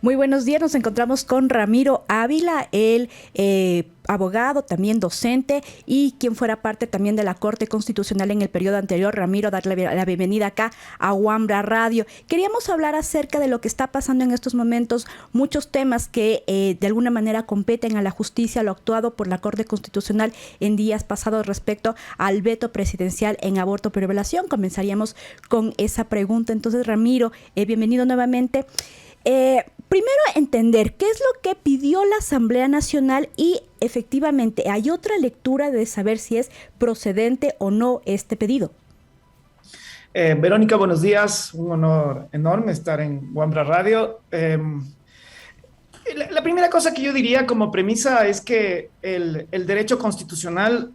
Muy buenos días, nos encontramos con Ramiro Ávila, el abogado, también docente y quien fuera parte también de la Corte Constitucional en el periodo anterior. Ramiro, darle la bienvenida acá a Wambra Radio. Queríamos hablar acerca de lo que está pasando en estos momentos, muchos temas que de alguna manera competen a la justicia, lo actuado por la Corte Constitucional en días pasados respecto al veto presidencial en aborto por violación. Comenzaríamos con esa pregunta. Entonces, Ramiro, bienvenido nuevamente. Primero entender qué es lo que pidió la Asamblea Nacional y efectivamente hay otra lectura de saber si es procedente o no este pedido. Verónica, buenos días. Un honor enorme estar en Wambra Radio. La primera cosa que yo diría como premisa es que el derecho constitucional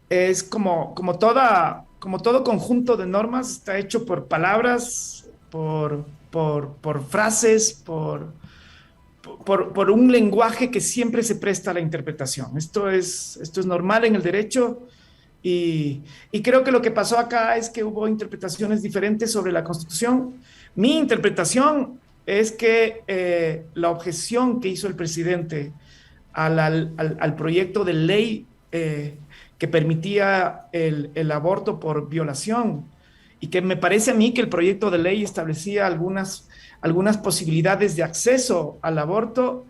es como todo conjunto de normas, está hecho por palabras, por frases, por un lenguaje que siempre se presta a la interpretación. Esto es normal en el derecho y creo que lo que pasó acá es que hubo interpretaciones diferentes sobre la Constitución. Mi interpretación es que la objeción que hizo el presidente al proyecto de ley que permitía el aborto por violación, y que me parece a mí que el proyecto de ley establecía algunas posibilidades de acceso al aborto,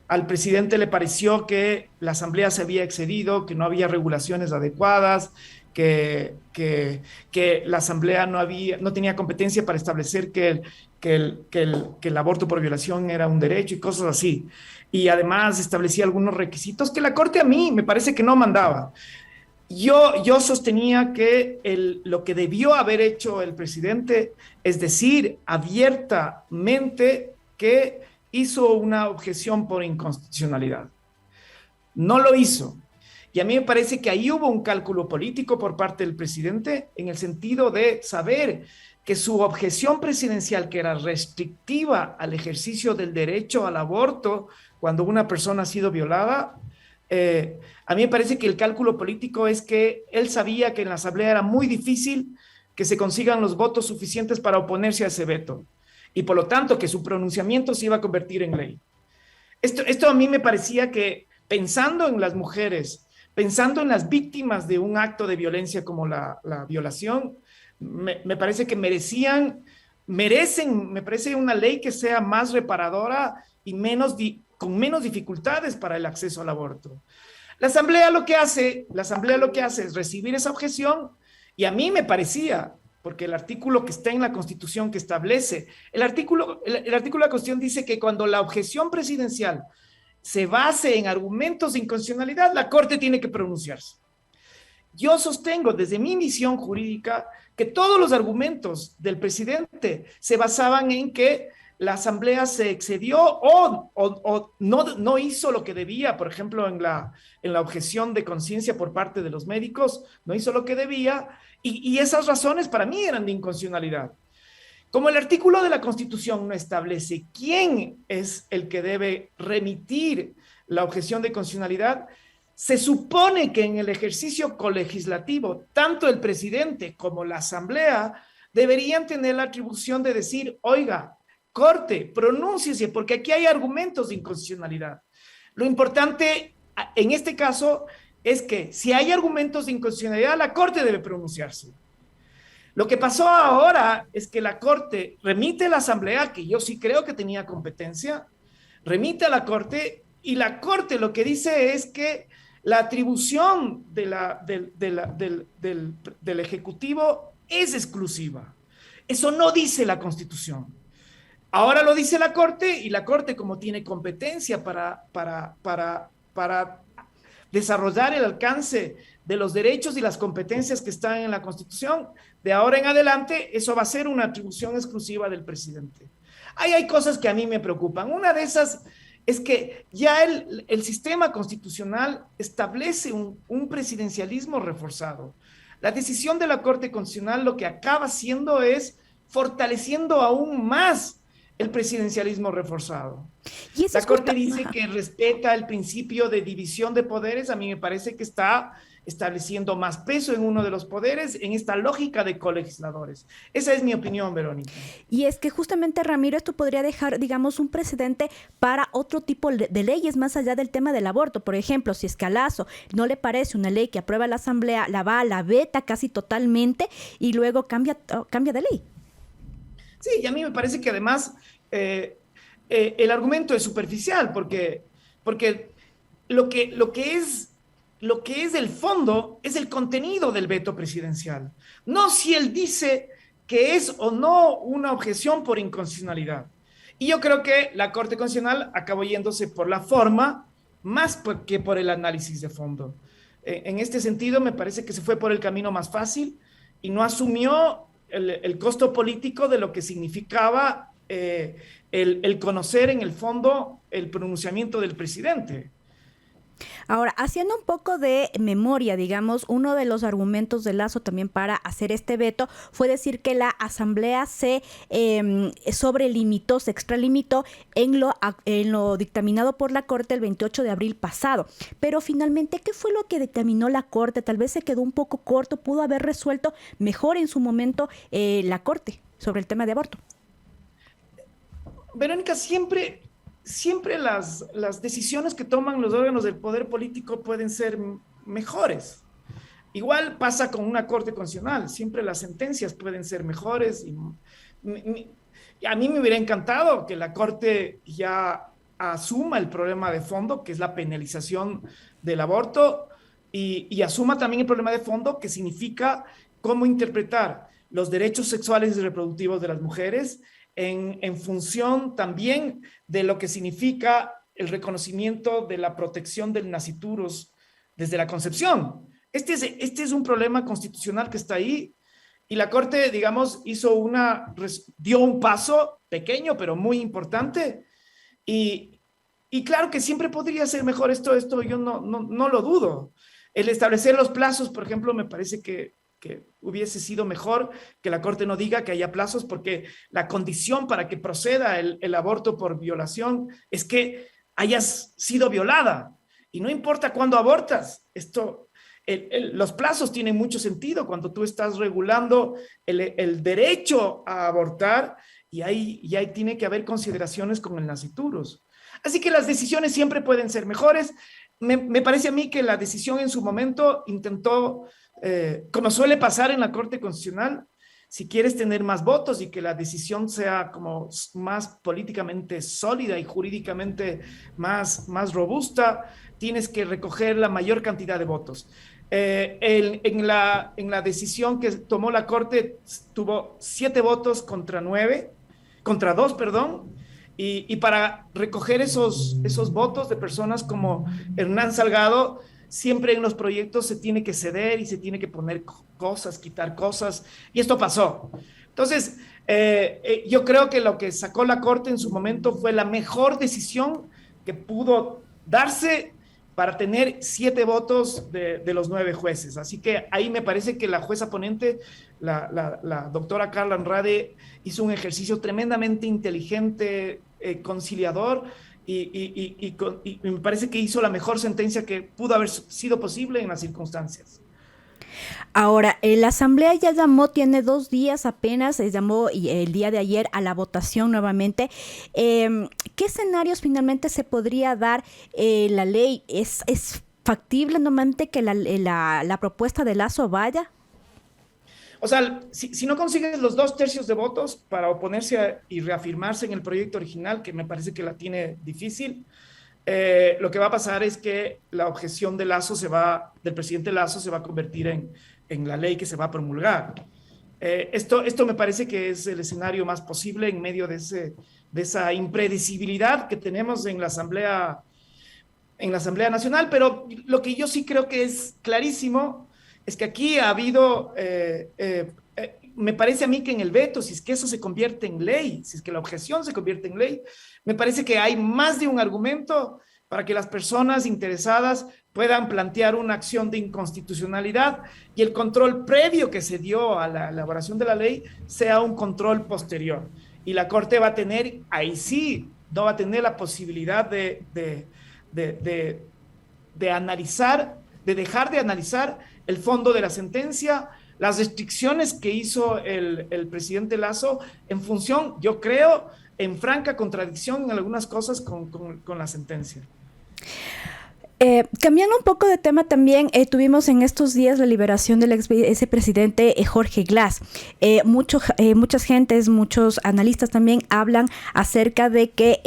al presidente le pareció que la Asamblea se había excedido, que no había regulaciones adecuadas, que la Asamblea no tenía competencia para establecer que el aborto por violación era un derecho y cosas así. Y además establecía algunos requisitos que la Corte a mí me parece que no mandaba. Yo sostenía que lo que debió haber hecho el presidente es decir abiertamente que hizo una objeción por inconstitucionalidad. No lo hizo. Y a mí me parece que ahí hubo un cálculo político por parte del presidente en el sentido de saber que su objeción presidencial, que era restrictiva al ejercicio del derecho al aborto cuando una persona ha sido violada, a mí me parece que el cálculo político es que él sabía que en la Asamblea era muy difícil que se consigan los votos suficientes para oponerse a ese veto y por lo tanto que su pronunciamiento se iba a convertir en ley. Esto a mí me parecía que pensando en las mujeres, pensando en las víctimas de un acto de violencia como la violación, me parece que merecen, me parece una ley que sea más reparadora y con menos dificultades para el acceso al aborto. La Asamblea lo que hace es recibir esa objeción y a mí me parecía, porque el artículo que está en la Constitución que establece, el artículo de la Constitución dice que cuando la objeción presidencial se base en argumentos de inconstitucionalidad, la Corte tiene que pronunciarse. Yo sostengo desde mi visión jurídica que todos los argumentos del presidente se basaban en que la Asamblea se excedió o no hizo lo que debía, por ejemplo, en la objeción de conciencia por parte de los médicos, no hizo lo que debía, y esas razones para mí eran de inconstitucionalidad. Como el artículo de la Constitución no establece quién es el que debe remitir la objeción de constitucionalidad, se supone que en el ejercicio colegislativo, tanto el presidente como la Asamblea deberían tener la atribución de decir, oiga, Corte, pronúnciese, porque aquí hay argumentos de inconstitucionalidad. Lo importante en este caso es que si hay argumentos de inconstitucionalidad, la Corte debe pronunciarse. Lo que pasó ahora es que la Corte remite a la Asamblea, que yo sí creo que tenía competencia, remite a la Corte y la Corte lo que dice es que la atribución del Ejecutivo es exclusiva. Eso no dice la Constitución. Ahora lo dice la Corte y la Corte, como tiene competencia para desarrollar el alcance de los derechos y las competencias que están en la Constitución, de ahora en adelante eso va a ser una atribución exclusiva del presidente. Ahí hay cosas que a mí me preocupan. Una de esas es que ya el sistema constitucional establece un presidencialismo reforzado. La decisión de la Corte Constitucional lo que acaba haciendo es fortaleciendo aún más el presidencialismo reforzado. La Corte dice que respeta el principio de división de poderes. A mí me parece que está estableciendo más peso en uno de los poderes en esta lógica de colegisladores. Esa es mi opinión, Verónica. Y es que justamente, Ramiro, esto podría dejar, digamos, un precedente para otro tipo de leyes más allá del tema del aborto. Por ejemplo, si es que a Lasso no le parece una ley que aprueba la Asamblea, la veta casi totalmente y luego cambia de ley. Sí, y a mí me parece que además el argumento es superficial, porque lo que es el fondo es el contenido del veto presidencial, no si él dice que es o no una objeción por inconstitucionalidad. Y yo creo que la Corte Constitucional acabó yéndose por la forma más que por el análisis de fondo. En este sentido, me parece que se fue por el camino más fácil y no asumió el costo político de lo que significaba el conocer en el fondo el pronunciamiento del presidente. Ahora, haciendo un poco de memoria, digamos, uno de los argumentos de Lasso también para hacer este veto fue decir que la Asamblea se sobrelimitó, se extralimitó en lo dictaminado por la Corte el 28 de abril pasado. Pero finalmente, ¿qué fue lo que dictaminó la Corte? Tal vez se quedó un poco corto, pudo haber resuelto mejor en su momento la Corte sobre el tema de aborto. Verónica, siempre las decisiones que toman los órganos del poder político pueden ser mejores. Igual pasa con una Corte Constitucional, siempre las sentencias pueden ser mejores. Y a mí me hubiera encantado que la Corte ya asuma el problema de fondo, que es la penalización del aborto, y asuma también el problema de fondo, que significa cómo interpretar los derechos sexuales y reproductivos de las mujeres en función también de lo que significa el reconocimiento de la protección del nasciturus desde la concepción. Este es un problema constitucional que está ahí y la Corte, digamos, dio un paso pequeño, pero muy importante y claro que siempre podría ser mejor esto yo no lo dudo. El establecer los plazos, por ejemplo, me parece que hubiese sido mejor que la Corte no diga que haya plazos, porque la condición para que proceda el aborto por violación es que hayas sido violada. Y no importa cuándo abortas, los plazos tienen mucho sentido cuando tú estás regulando el derecho a abortar y ahí tiene que haber consideraciones con el nasciturus. Así que las decisiones siempre pueden ser mejores. Me parece a mí que la decisión en su momento intentó, como suele pasar en la Corte Constitucional, si quieres tener más votos y que la decisión sea como más políticamente sólida y jurídicamente más robusta, tienes que recoger la mayor cantidad de votos. En la decisión que tomó la Corte tuvo 7 votos contra 2, perdón, y para recoger esos votos de personas como Hernán Salgado, siempre en los proyectos se tiene que ceder y se tiene que poner cosas, quitar cosas, y esto pasó. Entonces, yo creo que lo que sacó la Corte en su momento fue la mejor decisión que pudo darse para tener 7 votos de los 9 jueces. Así que ahí me parece que la jueza ponente, la doctora Carla Andrade, hizo un ejercicio tremendamente inteligente, conciliador, y me parece que hizo la mejor sentencia que pudo haber sido posible en las circunstancias. Ahora, la Asamblea ya tiene 2 días apenas, llamó el día de ayer a la votación nuevamente. ¿Qué escenarios finalmente se podría dar la ley? ¿Es factible normalmente que la propuesta de Lasso vaya? O sea, si no consigues los 2/3 de votos para oponerse y reafirmarse en el proyecto original, que me parece que la tiene difícil, lo que va a pasar es que la objeción de del presidente Lasso se va a convertir en la ley que se va a promulgar. Esto me parece que es el escenario más posible en medio de esa impredecibilidad que tenemos en la Asamblea Nacional, pero lo que yo sí creo que es clarísimo es que aquí ha habido, me parece a mí que en el veto, si es que eso se convierte en ley, si es que la objeción se convierte en ley, me parece que hay más de un argumento para que las personas interesadas puedan plantear una acción de inconstitucionalidad y el control previo que se dio a la elaboración de la ley sea un control posterior. Y la Corte va a tener, ahí sí, no va a tener la posibilidad de analizar, de dejar de analizar el fondo de la sentencia, las restricciones que hizo el presidente Lasso en función, yo creo, en franca contradicción en algunas cosas con la sentencia. Cambiando un poco de tema también, tuvimos en estos días la liberación del ese presidente Jorge Glass. Muchas gentes, muchos analistas también hablan acerca de que,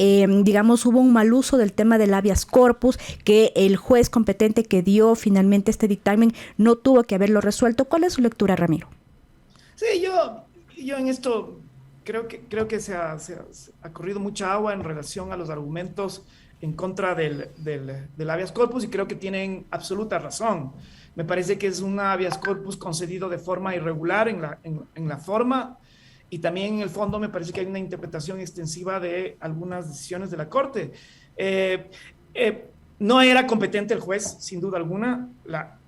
digamos, hubo un mal uso del tema del habeas corpus, que el juez competente que dio finalmente este dictamen no tuvo que haberlo resuelto. ¿Cuál es su lectura, Ramiro? Sí, yo en esto creo que se ha corrido mucha agua en relación a los argumentos en contra del habeas corpus y creo que tienen absoluta razón. Me parece que es un habeas corpus concedido de forma irregular en la forma y también en el fondo me parece que hay una interpretación extensiva de algunas decisiones de la Corte. No era competente el juez, sin duda alguna.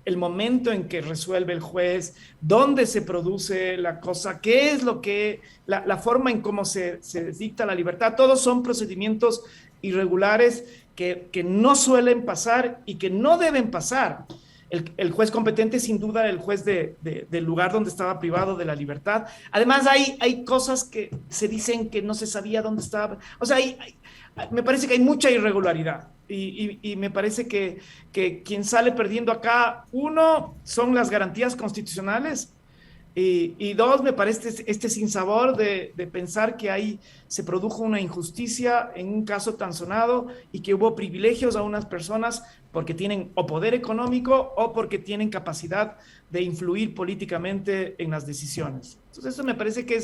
El momento en que resuelve el juez, dónde se produce la cosa, qué es lo que, la forma en cómo se dicta la libertad, todos son procedimientos irregulares que no suelen pasar y que no deben pasar. El juez competente, sin duda, el juez del lugar donde estaba privado de la libertad. Además, hay cosas que se dicen que no se sabía dónde estaba. O sea, me parece que hay mucha irregularidad. Y me parece que quien sale perdiendo acá, uno, son las garantías constitucionales. Y dos, me parece este sinsabor de pensar que ahí se produjo una injusticia en un caso tan sonado y que hubo privilegios a unas personas porque tienen o poder económico o porque tienen capacidad de influir políticamente en las decisiones. Entonces eso me parece que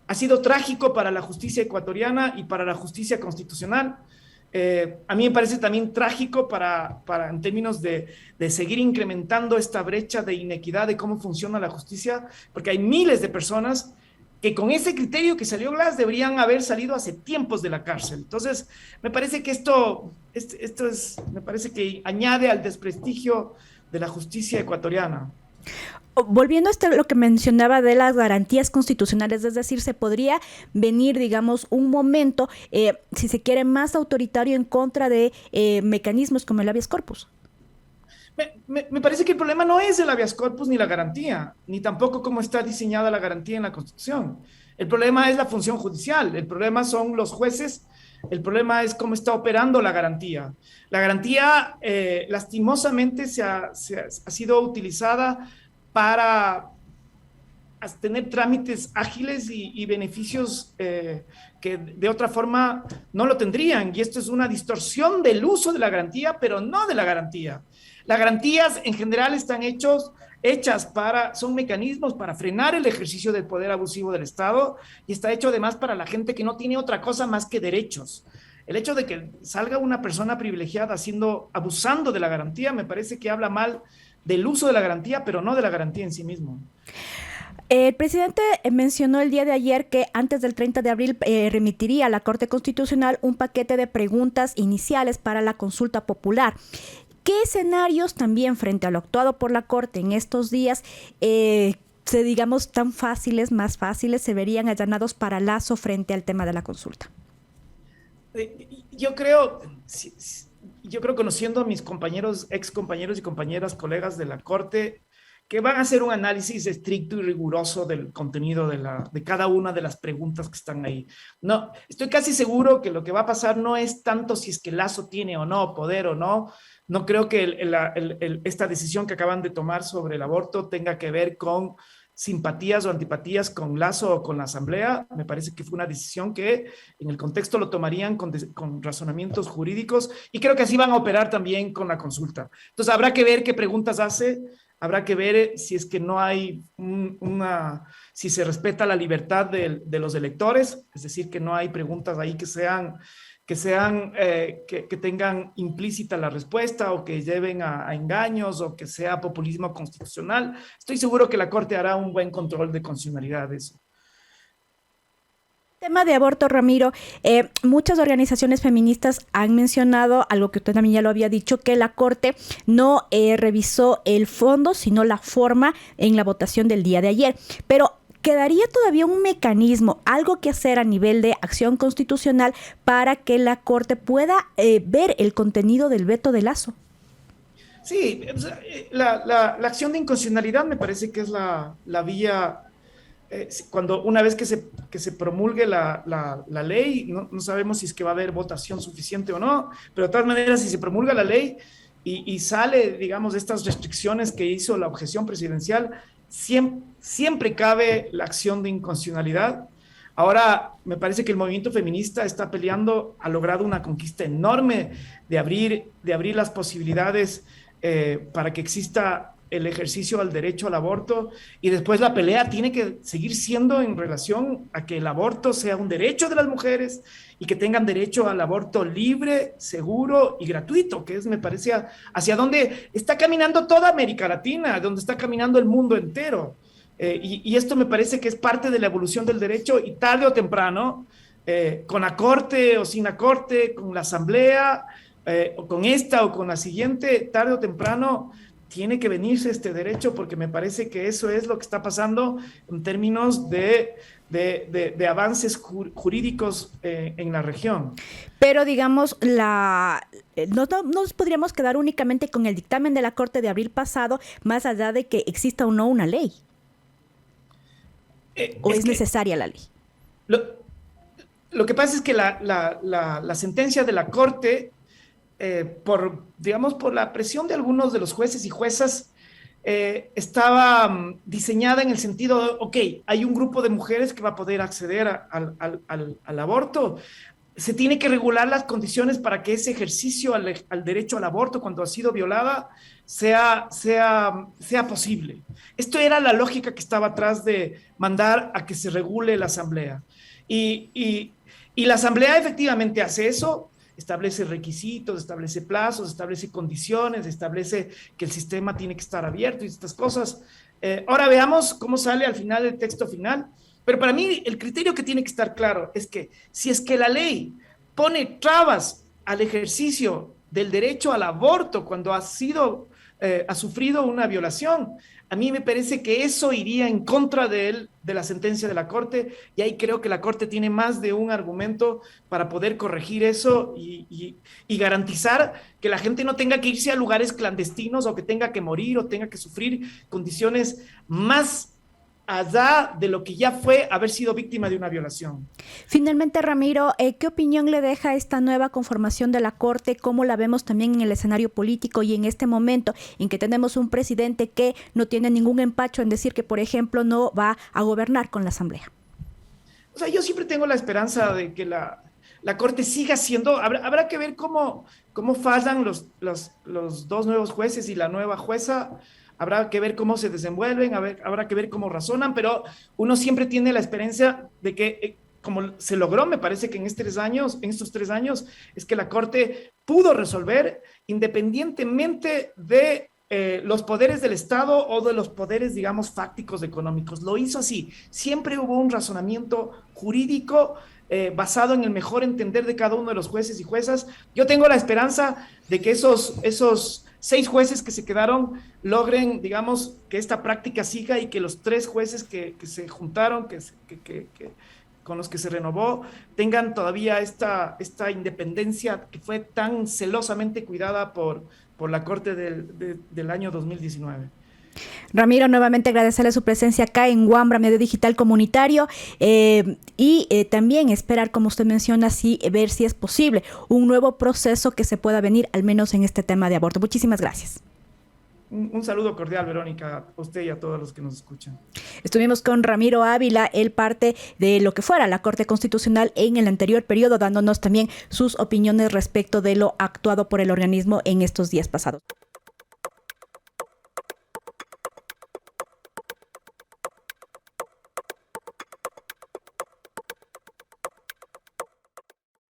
ha sido trágico para la justicia ecuatoriana y para la justicia constitucional. A mí me parece también trágico para en términos de seguir incrementando esta brecha de inequidad de cómo funciona la justicia, porque hay miles de personas que con ese criterio que salió Glass deberían haber salido hace tiempos de la cárcel. Entonces, me parece que me parece que añade al desprestigio de la justicia ecuatoriana. Volviendo a lo que mencionaba de las garantías constitucionales, es decir, se podría venir, digamos, un momento, si se quiere, más autoritario en contra de mecanismos como el habeas corpus. Me parece que el problema no es el habeas corpus ni la garantía, ni tampoco cómo está diseñada la garantía en la Constitución. El problema es la función judicial, el problema son los jueces, el problema es cómo está operando la garantía. La garantía, lastimosamente, ha sido utilizada para tener trámites ágiles y beneficios que de otra forma no lo tendrían. Y esto es una distorsión del uso de la garantía, pero no de la garantía. Las garantías en general están son mecanismos para frenar el ejercicio del poder abusivo del Estado y está hecho además para la gente que no tiene otra cosa más que derechos. El hecho de que salga una persona privilegiada abusando de la garantía me parece que habla mal del uso de la garantía, pero no de la garantía en sí mismo. El presidente mencionó el día de ayer que antes del 30 de abril remitiría a la Corte Constitucional un paquete de preguntas iniciales para la consulta popular. ¿Qué escenarios también frente a lo actuado por la Corte en estos días, digamos, más fáciles, se verían allanados para Lasso frente al tema de la consulta? Yo creo, conociendo a mis compañeros, ex compañeros y compañeras, colegas de la Corte, que van a hacer un análisis estricto y riguroso del contenido de cada una de las preguntas que están ahí. No, estoy casi seguro que lo que va a pasar no es tanto si es que Lasso tiene o no poder o no. No creo que esta decisión que acaban de tomar sobre el aborto tenga que ver con simpatías o antipatías con Lasso o con la Asamblea. Me parece que fue una decisión que en el contexto lo tomarían con razonamientos jurídicos y creo que así van a operar también con la consulta. Entonces habrá que ver qué preguntas hace, habrá que ver si es que no hay si se respeta la libertad de los electores, es decir, que no hay preguntas ahí que tengan implícita la respuesta o que lleven a engaños o que sea populismo constitucional. Estoy seguro que la Corte hará un buen control de constitucionalidad de eso. Tema de aborto, Ramiro, muchas organizaciones feministas han mencionado algo que usted también ya lo había dicho, que la Corte no revisó el fondo, sino la forma en la votación del día de ayer. Pero ¿quedaría todavía un mecanismo, algo que hacer a nivel de acción constitucional para que la Corte pueda ver el contenido del veto de Lasso? Sí, o sea, la acción de inconstitucionalidad me parece que es la vía, cuando una vez que se promulgue la ley, no sabemos si es que va a haber votación suficiente o no, pero de todas maneras, si se promulga la ley y sale, digamos, de estas restricciones que hizo la objeción presidencial, siempre cabe la acción de inconstitucionalidad. Ahora, me parece que el movimiento feminista está peleando, ha logrado una conquista enorme de abrir las posibilidades para que exista el ejercicio al derecho al aborto, y después la pelea tiene que seguir siendo en relación a que el aborto sea un derecho de las mujeres y que tengan derecho al aborto libre, seguro y gratuito, que es, me parece, hacia donde está caminando toda América Latina, donde está caminando el mundo entero. Y esto me parece que es parte de la evolución del derecho, y tarde o temprano, con la Corte o sin la Corte, con la Asamblea, o con esta o con la siguiente, tarde o temprano tiene que venirse este derecho, porque me parece que eso es lo que está pasando en términos de avances jurídicos en la región. Pero digamos, no nos podríamos quedar únicamente con el dictamen de la Corte de abril pasado, más allá de que exista o no una ley. ¿O es necesaria la ley? Lo que pasa es que la sentencia de la Corte, digamos, por la presión de algunos de los jueces y juezas, estaba diseñada en el sentido de, ok, hay un grupo de mujeres que va a poder acceder al aborto. Se tiene que regular las condiciones para que ese ejercicio al derecho al aborto, cuando ha sido violada, sea posible. Esto era la lógica que estaba atrás de mandar a que se regule la Asamblea. Y la Asamblea efectivamente hace eso, establece requisitos, establece plazos, establece condiciones, establece que el sistema tiene que estar abierto y estas cosas. Ahora veamos cómo sale al final el texto final. Pero para mí el criterio que tiene que estar claro es que si es que la ley pone trabas al ejercicio del derecho al aborto cuando ha sufrido una violación, a mí me parece que eso iría en contra de la sentencia de la Corte, y ahí creo que la Corte tiene más de un argumento para poder corregir eso y garantizar que la gente no tenga que irse a lugares clandestinos, o que tenga que morir o tenga que sufrir condiciones más allá de lo que ya fue haber sido víctima de una violación. Finalmente, Ramiro, ¿qué opinión le deja esta nueva conformación de la Corte? ¿Cómo la vemos también en el escenario político y en este momento en que tenemos un presidente que no tiene ningún empacho en decir que, por ejemplo, no va a gobernar con la Asamblea? O sea, yo siempre tengo la esperanza de que la Corte siga siendo, habrá que ver cómo fallan los dos nuevos jueces y la nueva jueza. Habrá que ver cómo se desenvuelven, habrá que ver cómo razonan, pero uno siempre tiene la esperanza de que, como se logró, me parece que en estos 3 años, es que la Corte pudo resolver independientemente de los poderes del Estado o de los poderes, digamos, fácticos económicos. Lo hizo así. Siempre hubo un razonamiento jurídico basado en el mejor entender de cada uno de los jueces y juezas. Yo tengo la esperanza de que esos 6 jueces que se quedaron logren, digamos, que esta práctica siga, y que los 3 jueces que se juntaron, con los que se renovó, tengan todavía esta independencia que fue tan celosamente cuidada por la Corte del año 2019. Ramiro, nuevamente agradecerle su presencia acá en Wambra, Medio Digital Comunitario, y también esperar, como usted menciona, ver si es posible un nuevo proceso que se pueda venir, al menos en este tema de aborto. Muchísimas gracias. Un saludo cordial, Verónica, a usted y a todos los que nos escuchan. Estuvimos con Ramiro Ávila, él parte de lo que fuera la Corte Constitucional en el anterior periodo, dándonos también sus opiniones respecto de lo actuado por el organismo en estos días pasados.